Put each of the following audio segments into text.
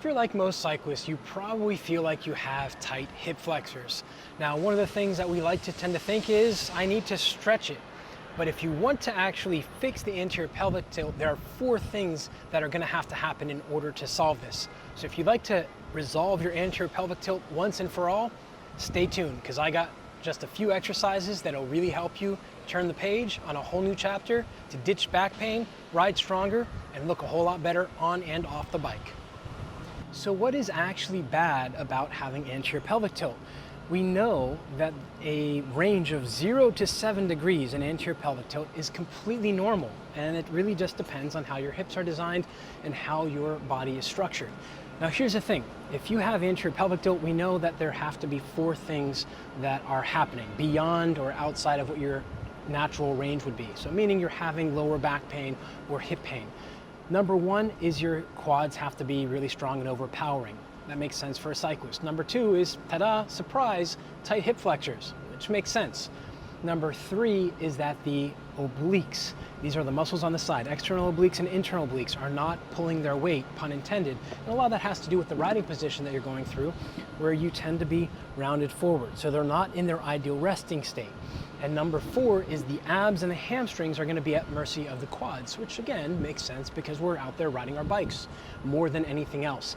If you're like most cyclists, you probably feel like you have tight hip flexors. Now, one of the things that we like to tend to think is, I need to stretch it. But if you want to actually fix the anterior pelvic tilt, there are 4 things that are going to have to happen in order to solve this. So if you'd like to resolve your anterior pelvic tilt once and for all, stay tuned, because I got just a few exercises that'll really help you turn the page on a whole new chapter to ditch back pain, ride stronger, and look a whole lot better on and off the bike. So what is actually bad about having anterior pelvic tilt? We know that a range of 0 to 7 degrees in anterior pelvic tilt is completely normal, and it really just depends on how your hips are designed and how your body is structured. Now here's the thing, if you have anterior pelvic tilt, we know that there have to be 4 things that are happening beyond or outside of what your natural range would be. So meaning you're having lower back pain or hip pain. Number 1 is your quads have to be really strong and overpowering. That makes sense for a cyclist. Number 2 is, ta-da, surprise, tight hip flexors, which makes sense. Number 3 is that the obliques, these are the muscles on the side, external obliques and internal obliques, are not pulling their weight, pun intended. And a lot of that has to do with the riding position that you're going through, where you tend to be rounded forward. So they're not in their ideal resting state. And number 4 is the abs and the hamstrings are going to be at mercy of the quads, which again makes sense because we're out there riding our bikes more than anything else.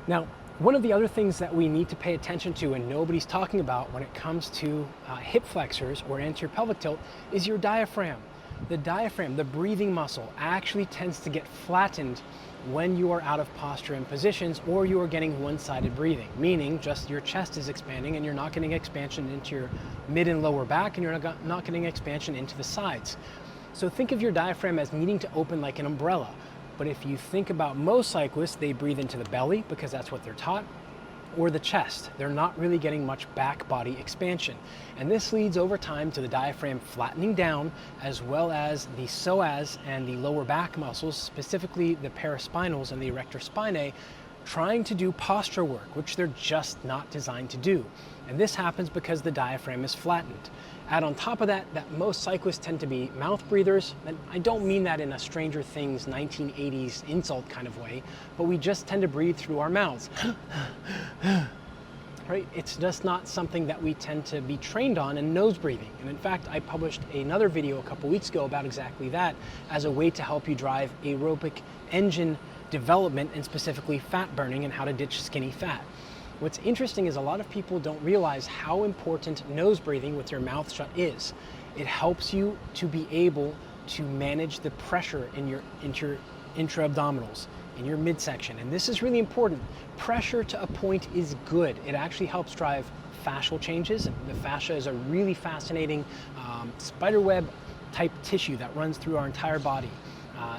Now, one of the other things that we need to pay attention to and nobody's talking about when it comes to hip flexors or anterior pelvic tilt is your diaphragm. The diaphragm, the breathing muscle, actually tends to get flattened when you are out of posture and positions or you are getting one-sided breathing, meaning just your chest is expanding and you're not getting expansion into your mid and lower back and you're not getting expansion into the sides. So think of your diaphragm as needing to open like an umbrella. But if you think about most cyclists, they breathe into the belly because that's what they're taught, or the chest. They're not really getting much back body expansion. And this leads over time to the diaphragm flattening down, as well as the psoas and the lower back muscles, specifically the paraspinals and the erector spinae, trying to do posture work, which they're just not designed to do. And this happens because the diaphragm is flattened. Add on top of that, that most cyclists tend to be mouth breathers, and I don't mean that in a Stranger Things 1980s insult kind of way, but we just tend to breathe through our mouths. Right? It's just not something that we tend to be trained on in nose breathing. And in fact, I published another video a couple weeks ago about exactly that as a way to help you drive aerobic engine development and specifically fat burning and how to ditch skinny fat. What's interesting is a lot of people don't realize how important nose breathing with your mouth shut is. It helps you to be able to manage the pressure in your intra-abdominals, in your midsection. And this is really important. Pressure to a point is good. It actually helps drive fascial changes. The fascia is a really fascinating spiderweb type tissue that runs through our entire body.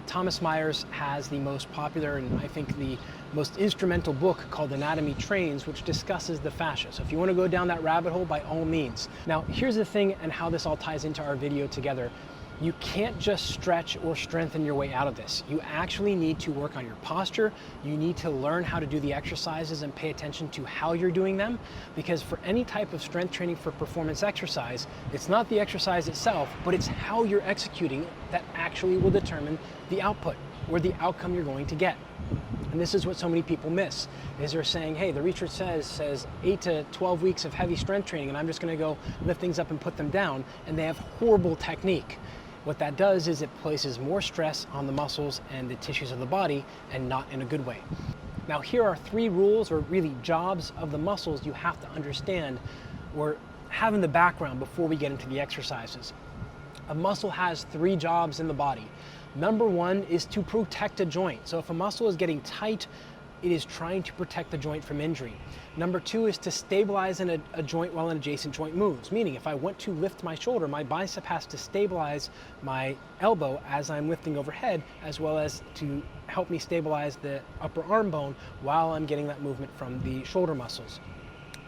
Thomas Myers has the most popular and I think the most instrumental book called Anatomy Trains, which discusses the fascia. So if you want to go down that rabbit hole, by all means. Now, here's the thing and how this all ties into our video together. You can't just stretch or strengthen your way out of this. You actually need to work on your posture. You need to learn how to do the exercises and pay attention to how you're doing them, because for any type of strength training for performance exercise, it's not the exercise itself, but it's how you're executing that actually will determine the output or the outcome you're going to get. And this is what so many people miss, is they're saying, hey, the research says 8 to 12 weeks of heavy strength training and I'm just gonna go lift things up and put them down, and they have horrible technique. What that does is it places more stress on the muscles and the tissues of the body, and not in a good way. Now here are 3 rules, or really jobs of the muscles you have to understand or have in the background before we get into the exercises. A muscle has 3 jobs in the body. Number 1 is to protect a joint. So if a muscle is getting tight, it is trying to protect the joint from injury. Number 2 is to stabilize a joint while an adjacent joint moves, meaning if I want to lift my shoulder, my bicep has to stabilize my elbow as I'm lifting overhead, as well as to help me stabilize the upper arm bone while I'm getting that movement from the shoulder muscles.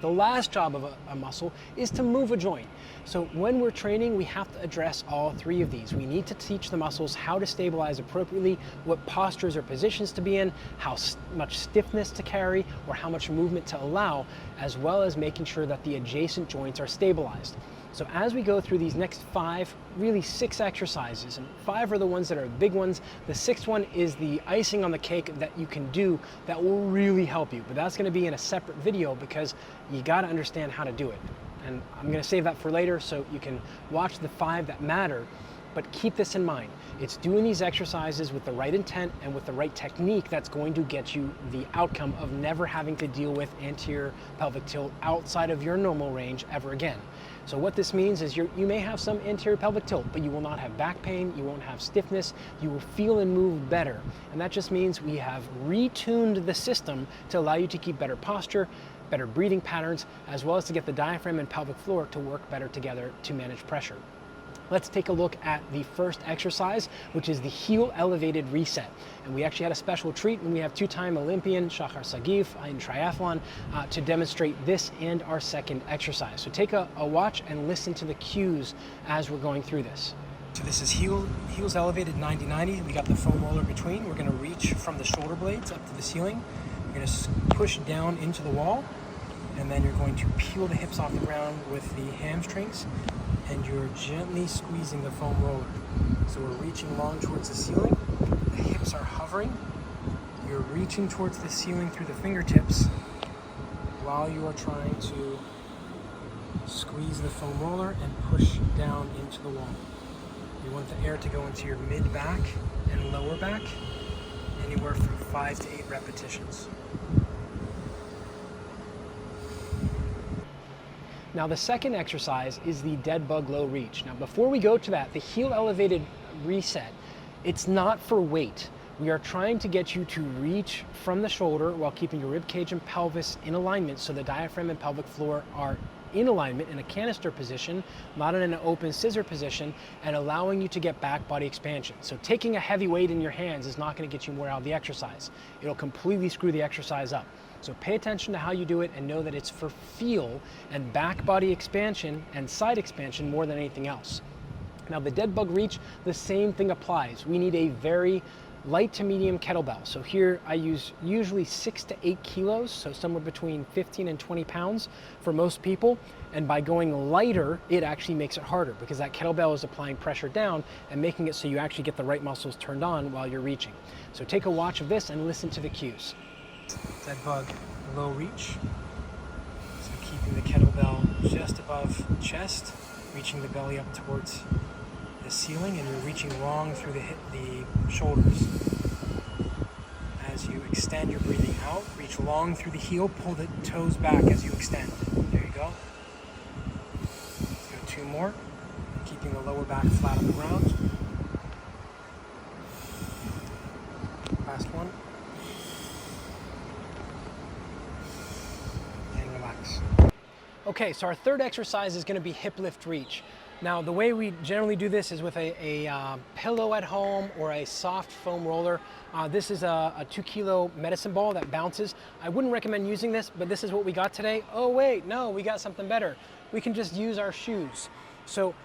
The last job of a muscle is to move a joint. So when we're training, we have to address all 3 of these. We need to teach the muscles how to stabilize appropriately, what postures or positions to be in, how much stiffness to carry, or how much movement to allow, as well as making sure that the adjacent joints are stabilized. So as we go through these next 5, really 6 exercises, and 5 are the ones that are big ones, the 6th one is the icing on the cake that you can do that will really help you. But that's gonna be in a separate video because you gotta understand how to do it. And I'm gonna save that for later so you can watch the 5 that matter. But keep this in mind. It's doing these exercises with the right intent and with the right technique that's going to get you the outcome of never having to deal with anterior pelvic tilt outside of your normal range ever again. So what this means is you may have some anterior pelvic tilt, but you will not have back pain, you won't have stiffness, you will feel and move better. And that just means we have retuned the system to allow you to keep better posture, better breathing patterns, as well as to get the diaphragm and pelvic floor to work better together to manage pressure. Let's take a look at the first exercise, which is the heel elevated reset. And we actually had a special treat when we have 2-time Olympian Shachar Sagif in triathlon to demonstrate this and our second exercise. So take a watch and listen to the cues as we're going through this. So this is heels elevated 90-90. We got the foam roller between. We're gonna reach from the shoulder blades up to the ceiling. We're gonna push down into the wall, and then you're going to peel the hips off the ground with the hamstrings, and you're gently squeezing the foam roller. So we're reaching long towards the ceiling, the hips are hovering, you're reaching towards the ceiling through the fingertips while you are trying to squeeze the foam roller and push down into the wall. You want the air to go into your mid-back and lower back, anywhere from 5 to 8 repetitions. Now the second exercise is the dead bug low reach. Now before we go to that, the heel elevated reset, it's not for weight. We are trying to get you to reach from the shoulder while keeping your rib cage and pelvis in alignment so the diaphragm and pelvic floor are in alignment in a canister position, not in an open scissor position, and allowing you to get back body expansion. So taking a heavy weight in your hands is not going to get you more out of the exercise. It'll completely screw the exercise up. So pay attention to how you do it and know that it's for feel and back body expansion and side expansion more than anything else. Now the dead bug reach, the same thing applies. We need a very light to medium kettlebell. So here I use usually 6 to 8 kilos, so somewhere between 15 and 20 pounds for most people. And by going lighter, it actually makes it harder because that kettlebell is applying pressure down and making it so you actually get the right muscles turned on while you're reaching. So take a watch of this and listen to the cues. Dead bug low reach. So keeping the kettlebell just above chest, reaching the belly up towards the ceiling, and you're reaching long through the shoulders. As you extend your breathing out, reach long through the heel, pull the toes back as you extend. There you go. Let's go 2 more. Keeping the lower back flat on the ground. Last one. And relax. Okay, so our third exercise is going to be hip lift reach. Now, the way we generally do this is with a pillow at home or a soft foam roller. This is a 2 kilo medicine ball that bounces. I wouldn't recommend using this, but this is what we got today. Oh wait, no, we got something better. We can just use our shoes. So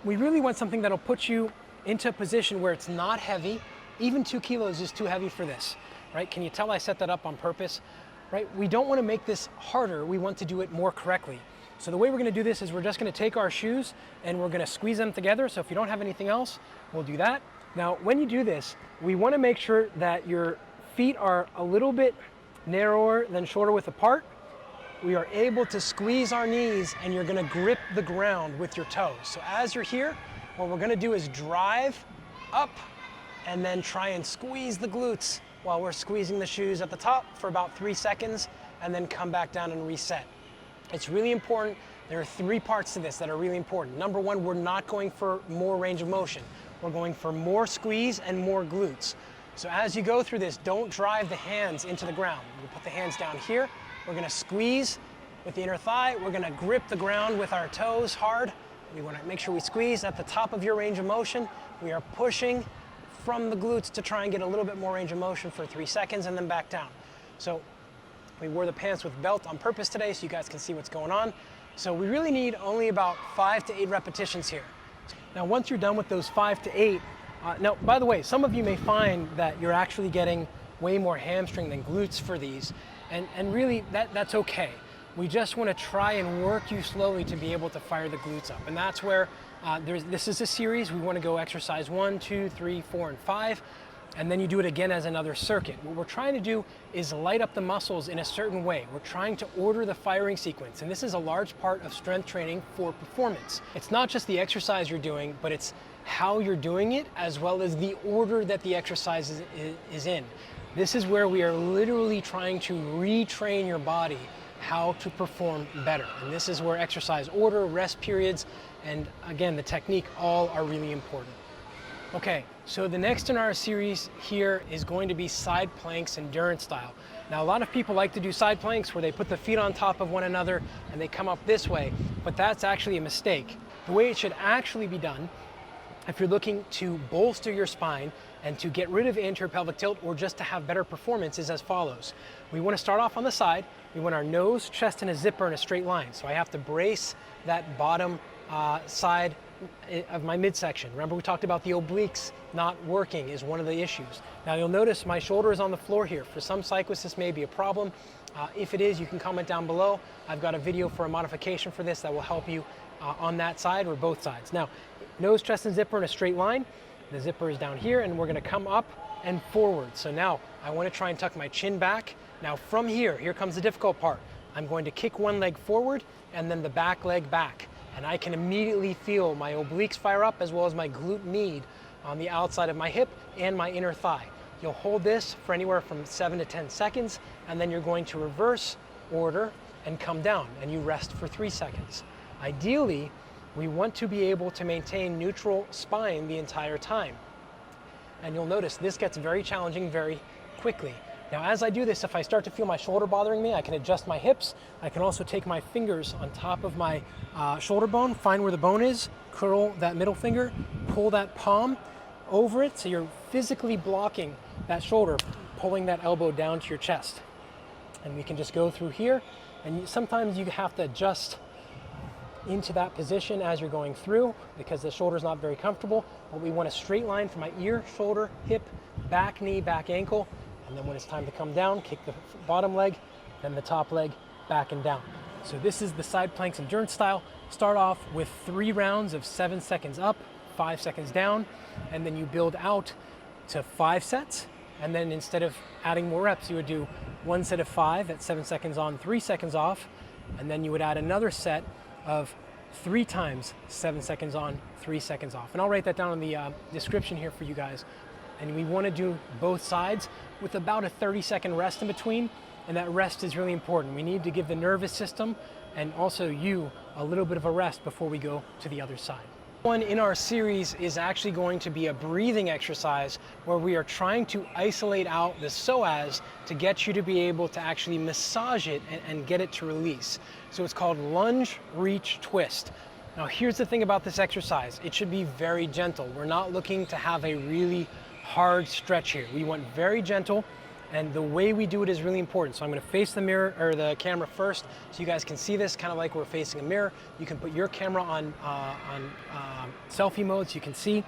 we really want something that'll put you into a position where it's not heavy. Even 2 kilos is too heavy for this, right? Can you tell I set that up on purpose, right? We don't want to make this harder. We want to do it more correctly. So the way we're going to do this is we're just going to take our shoes and we're going to squeeze them together. So if you don't have anything else, we'll do that. Now, when you do this, we want to make sure that your feet are a little bit narrower than shoulder width apart. We are able to squeeze our knees and you're going to grip the ground with your toes. So as you're here, what we're going to do is drive up and then try and squeeze the glutes while we're squeezing the shoes at the top for about 3 seconds and then come back down and reset. It's really important. There are 3 parts to this that are really important. Number 1, we're not going for more range of motion. We're going for more squeeze and more glutes. So as you go through this, don't drive the hands into the ground. We put the hands down here. We're going to squeeze with the inner thigh. We're going to grip the ground with our toes hard. We want to make sure we squeeze at the top of your range of motion. We are pushing from the glutes to try and get a little bit more range of motion for 3 seconds and then back down. So we wore the pants with belt on purpose today so you guys can see what's going on. So we really need only about 5 to 8 repetitions here. Now once you're done with those 5 to 8, now by the way, some of you may find that you're actually getting way more hamstring than glutes for these, and really that's okay. We just want to try and work you slowly to be able to fire the glutes up. And that's where this is a series. We want to go exercise 1, 2, 3, 4, and 5. And then you do it again as another circuit. What we're trying to do is light up the muscles in a certain way. We're trying to order the firing sequence. And this is a large part of strength training for performance. It's not just the exercise you're doing, but it's how you're doing it, as well as the order that the exercise is in. This is where we are literally trying to retrain your body how to perform better. And this is where exercise order, rest periods, and again, the technique all are really important. Okay, so the next in our series here is going to be side planks endurance style. Now, a lot of people like to do side planks where they put the feet on top of one another and they come up this way, but that's actually a mistake. The way it should actually be done, if you're looking to bolster your spine and to get rid of anterior pelvic tilt or just to have better performance, is as follows. We want to start off on the side. We want our nose, chest, and a zipper in a straight line. So I have to brace that bottom side of my midsection. Remember, we talked about the obliques not working is one of the issues. Now you'll notice my shoulder is on the floor here. For some cyclists, this may be a problem. If it is, you can comment down below. I've got a video for a modification for this that will help you on that side or both sides. Now, nose, chest, and zipper in a straight line. The zipper is down here, and we're gonna come up and forward. So now I wanna try and tuck my chin back. Now from here comes the difficult part. I'm going to kick one leg forward and then the back leg back. And I can immediately feel my obliques fire up as well as my glute med on the outside of my hip and my inner thigh. You'll hold this for anywhere from 7 to 10 seconds, and then you're going to reverse order and come down, and you rest for 3 seconds. Ideally, we want to be able to maintain neutral spine the entire time. And you'll notice this gets very challenging very quickly. Now, as I do this, if I start to feel my shoulder bothering me, I can adjust my hips. I can also take my fingers on top of my shoulder bone, find where the bone is, curl that middle finger, pull that palm over it so you're physically blocking that shoulder, pulling that elbow down to your chest. And we can just go through here, and sometimes you have to adjust into that position as you're going through because the shoulder's not very comfortable, but we want a straight line from my ear, shoulder, hip, back knee, back ankle. And then when it's time to come down, kick the bottom leg, then the top leg, back and down. So this is the side planks endurance style. Start off with 3 rounds of 7 seconds up, 5 seconds down, and then you build out to 5 sets. And then instead of adding more reps, you would do 1 set of 5 at 7 seconds on, 3 seconds off, and then you would add another set of 3 times 7 seconds on, 3 seconds off. And I'll write that down in the description here for you guys. And we want to do both sides with about a 30-second rest in between, and that rest is really important. We need to give the nervous system and also you a little bit of a rest before we go to the other side. One in our series is actually going to be a breathing exercise where we are trying to isolate out the psoas to get you to be able to actually massage it and get it to release. So it's called lunge, reach, twist. Now here's the thing about this exercise. It should be very gentle. We're not looking to have a really hard stretch here. We want very gentle, and the way we do it is really important. So I'm going to face the mirror or the camera first so you guys can see this kind of like we're facing a mirror. You can put your camera on selfie mode so you can see.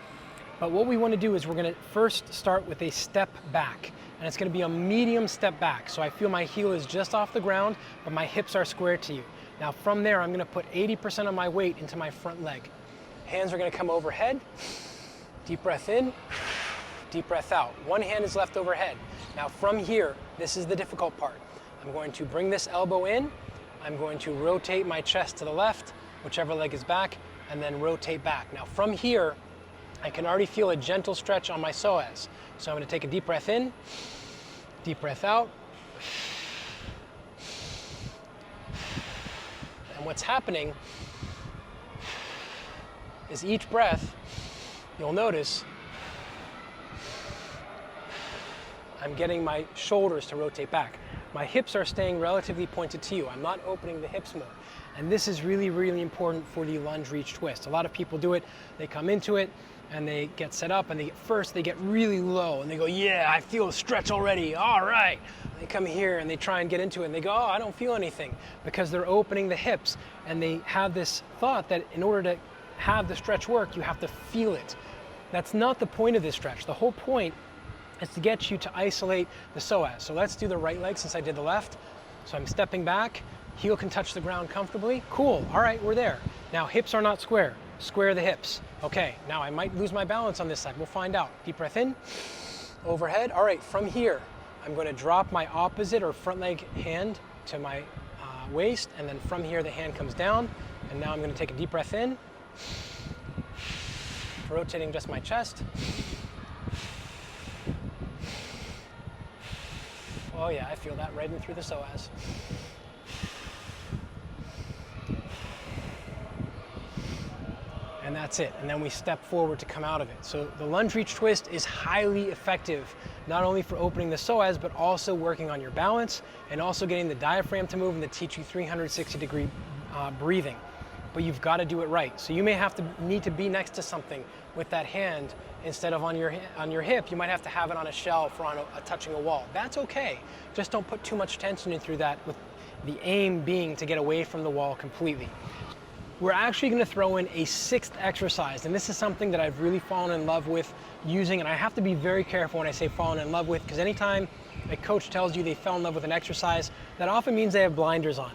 But what we want to do is we're going to first start with a step back, and it's going to be a medium step back. So I feel my heel is just off the ground, but my hips are square to you. Now from there, I'm going to put 80% of my weight into my front leg. Hands are going to come overhead. Deep breath in. Deep breath out. One hand is left overhead. Now from here, this is the difficult part. I'm going to bring this elbow in. I'm going to rotate my chest to the left, whichever leg is back, and then rotate back. Now from here, I can already feel a gentle stretch on my psoas. So I'm going to take a deep breath in, deep breath out. And what's happening is each breath, you'll notice, I'm getting my shoulders to rotate back. My hips are staying relatively pointed to you. I'm not opening the hips more. And this is really, really important for the lunge, reach, twist. A lot of people do it. They come into it and they get set up, and first they get really low and they go, yeah, I feel a stretch already. All right. They come here and they try and get into it and they go, oh, I don't feel anything, because they're opening the hips, and they have this thought that in order to have the stretch work, you have to feel it. That's not the point of this stretch. The whole point is to get you to isolate the psoas. So let's do the right leg since I did the left. So I'm stepping back, Heel can touch the ground comfortably. Cool, all right, we're there. Now hips are not square. Square the hips. Okay, now I might lose my balance on this side. We'll find out. Deep breath in, overhead. All right, from here, I'm going to drop my opposite or front leg hand to my waist, and then from here the hand comes down, and now I'm going to take a deep breath in, rotating just my chest. Oh yeah, I feel that right in through the psoas. And that's it. And then we step forward to come out of it. So the lunge reach twist is highly effective, not only for opening the psoas, but also working on your balance and also getting the diaphragm to move and to teach you 360-degree breathing. But you've got to do it right. So you may need to be next to something with that hand instead of on your hip. You might have to have it on a shelf or on touching a wall. That's okay. Just don't put too much tension in through that, with the aim being to get away from the wall completely. We're actually going to throw in a sixth exercise, and this is something that I've really fallen in love with using, and I have to be very careful when I say fallen in love with, because anytime a coach tells you they fell in love with an exercise, that often means they have blinders on.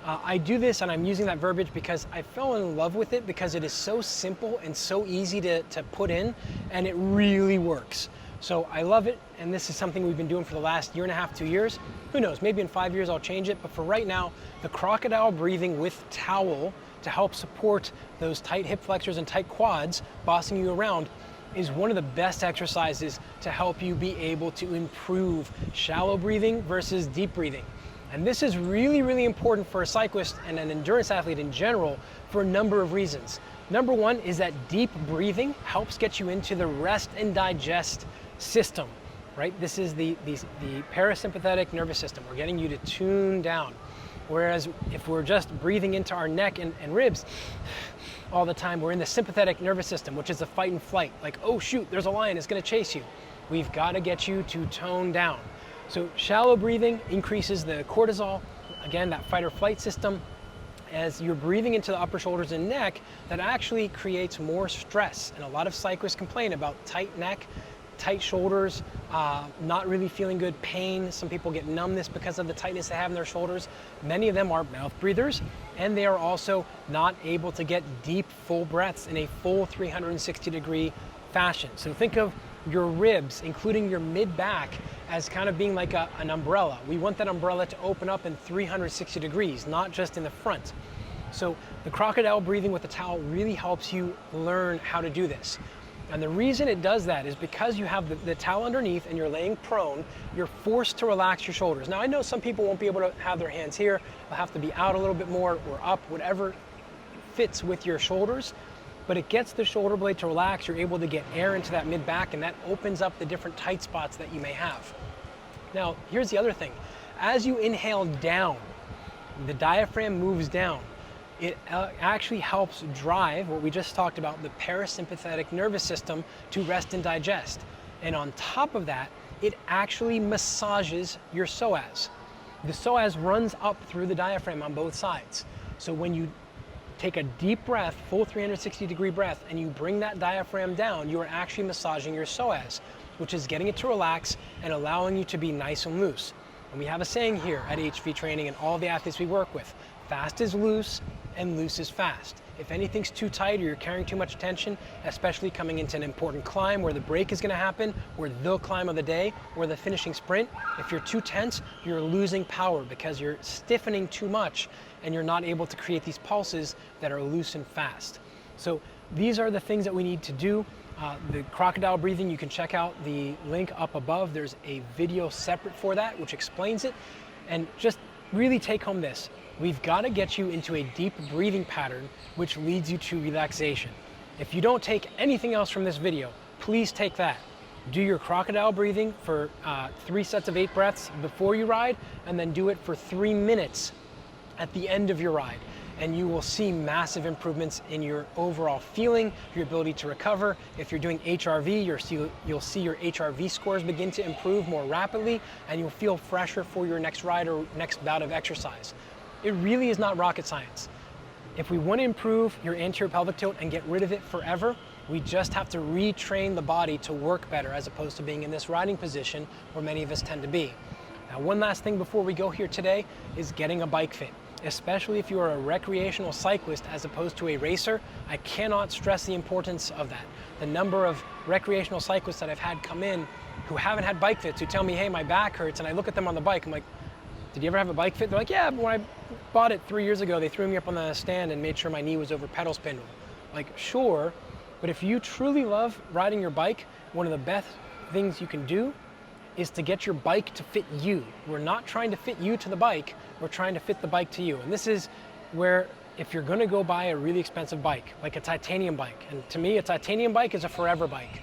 I do this, and I'm using that verbiage because I fell in love with it because it is so simple and so easy to put in, and it really works. So I love it, and this is something we've been doing for the last 1.5 to 2 years. Who knows, maybe in 5 years I'll change it, but for right now, the crocodile breathing with towel to help support those tight hip flexors and tight quads, bossing you around, is one of the best exercises to help you be able to improve shallow breathing versus deep breathing. And this is really, really important for a cyclist and an endurance athlete in general for a number of reasons. Number one is that deep breathing helps get you into the rest and digest system, right? This is the parasympathetic nervous system. We're getting you to tune down. Whereas if we're just breathing into our neck and ribs all the time, we're in the sympathetic nervous system, which is the fight and flight. Like, oh shoot, there's a lion, it's gonna chase you. We've gotta get you to tone down. So shallow breathing increases the cortisol, again, that fight or flight system. As you're breathing into the upper shoulders and neck, that actually creates more stress. And a lot of cyclists complain about tight neck, tight shoulders, not really feeling good, pain. Some people get numbness because of the tightness they have in their shoulders. Many of them are mouth breathers, and they are also not able to get deep, full breaths in a full 360-degree fashion. So think of your ribs, including your mid-back, as kind of being like an umbrella. We want that umbrella to open up in 360 degrees, not just in the front. So the crocodile breathing with the towel really helps you learn how to do this. And the reason it does that is because you have the towel underneath and you're laying prone, you're forced to relax your shoulders. Now I know some people won't be able to have their hands here, they'll have to be out a little bit more or up, whatever fits with your shoulders, but it gets the shoulder blade to relax, you're able to get air into that mid-back, and that opens up the different tight spots that you may have. Now, here's the other thing. As you inhale down, the diaphragm moves down. It actually helps drive what we just talked about, the parasympathetic nervous system, to rest and digest. And on top of that, it actually massages your psoas. The psoas runs up through the diaphragm on both sides. So when you take a deep breath, full 360-degree breath, and you bring that diaphragm down, you are actually massaging your psoas, which is getting it to relax and allowing you to be nice and loose. And we have a saying here at HVTraining and all the athletes we work with: fast is loose and loose is fast. If anything's too tight or you're carrying too much tension, especially coming into an important climb where the break is going to happen, or the climb of the day, or the finishing sprint, if you're too tense, you're losing power because you're stiffening too much and you're not able to create these pulses that are loose and fast. So these are the things that we need to do. The crocodile breathing, you can check out the link up above. There's a video separate for that which explains it. And just really take home this: we've got to get you into a deep breathing pattern which leads you to relaxation. If you don't take anything else from this video, please take that. Do your crocodile breathing for 3 sets of 8 breaths before you ride, and then do it for 3 minutes at the end of your ride. And you will see massive improvements in your overall feeling, your ability to recover. If you're doing HRV, you'll see your HRV scores begin to improve more rapidly, and you'll feel fresher for your next ride or next bout of exercise. It really is not rocket science. If we want to improve your anterior pelvic tilt and get rid of it forever, we just have to retrain the body to work better, as opposed to being in this riding position where many of us tend to be. Now, one last thing before we go here today is getting a bike fit. especially if you are a recreational cyclist as opposed to a racer. I cannot stress the importance of that. The number of recreational cyclists that I've had come in who haven't had bike fits, who tell me, hey, my back hurts, and I look at them on the bike, I'm like, did you ever have a bike fit? They're like, yeah, but when I bought it 3 years ago, they threw me up on the stand and made sure my knee was over pedal spindle. Like, sure, but if you truly love riding your bike, one of the best things you can do is to get your bike to fit you. We're not trying to fit you to the bike, we're trying to fit the bike to you. And this is where, if you're gonna go buy a really expensive bike, like a titanium bike, and to me a titanium bike is a forever bike,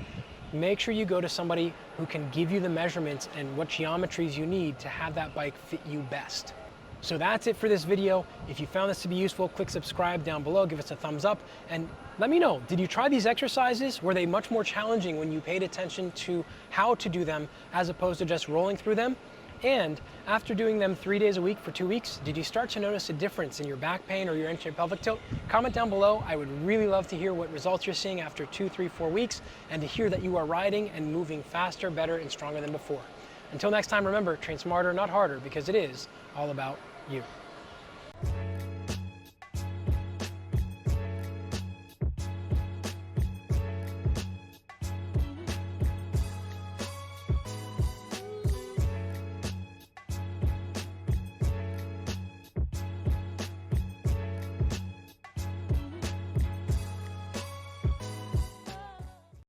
make sure you go to somebody who can give you the measurements and what geometries you need to have that bike fit you best. So that's it for this video. If you found this to be useful, click subscribe down below, give us a thumbs up, and let me know, did you try these exercises? Were they much more challenging when you paid attention to how to do them as opposed to just rolling through them? And after doing them 3 days a week for 2 weeks, did you start to notice a difference in your back pain or your anterior pelvic tilt? Comment down below. I would really love to hear what results you're seeing after 2, 3, 4 weeks, and to hear that you are riding and moving faster, better, and stronger than before. Until next time, remember, train smarter, not harder, because it is all about you.